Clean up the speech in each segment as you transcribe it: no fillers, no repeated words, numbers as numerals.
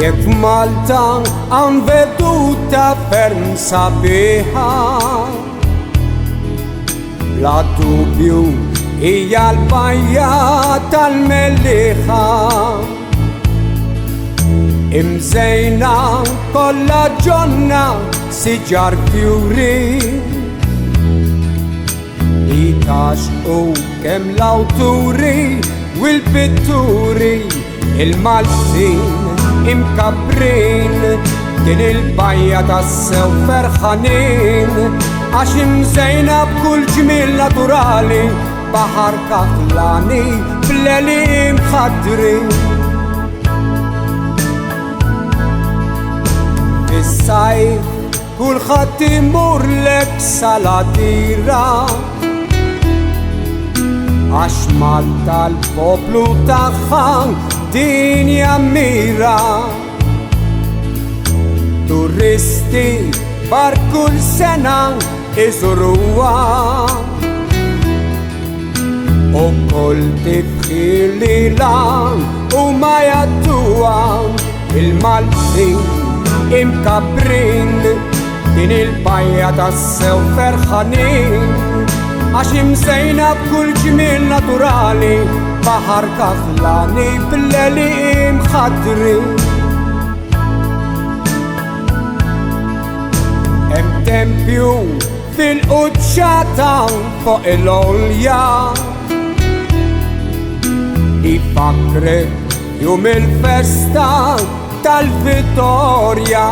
Jekk f'Malta hawn veduta ferm sabiħa, bla dubju hija l-bajja tal-Melliħa. Imżejna kollha ġonna siġar fjuri, li taxqu kemm l-awturi u l-pitturi il-Maltin imkabrin. Din il-bajja tassew ferħanin, għax imżejna b'kull ġmiel naturali, baħar kaħlani bl-eli mħaddrin. Fis-sajf kulħadd imur lek salatira, għax Malta l-poplu tagħha din jammira. Turisti bar kull sena iżuruha, u kull tifħir lilha huma jgħadduha. Il-Maltin imkabrin, din il-bajja tassew ferħanin, għax imżejna b'kull ġmiel naturali, baħar kaħlani bl-eli mħaddrin. Hemm tempju fil-quċċata fuq il-għolja, ifakrek jum il-festa tal-Vittorja.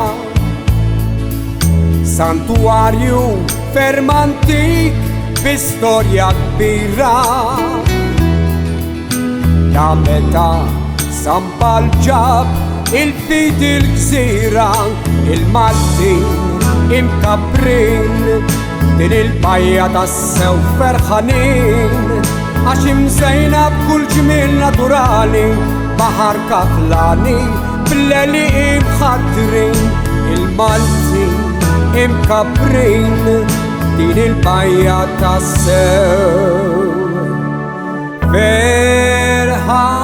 Santuarju ferm antik b'istorja kbira, ta' meta Sambal ġab il-fid il-gżira. Il-Maltin imkabrin, din il-bajja tassew ferħanin, għax imżejna b'kull ġmiel naturali, baħar kaħlani bl-eli mħaddrin. Il-Maltin imkabrin, din il-bajja tassew ferħanin.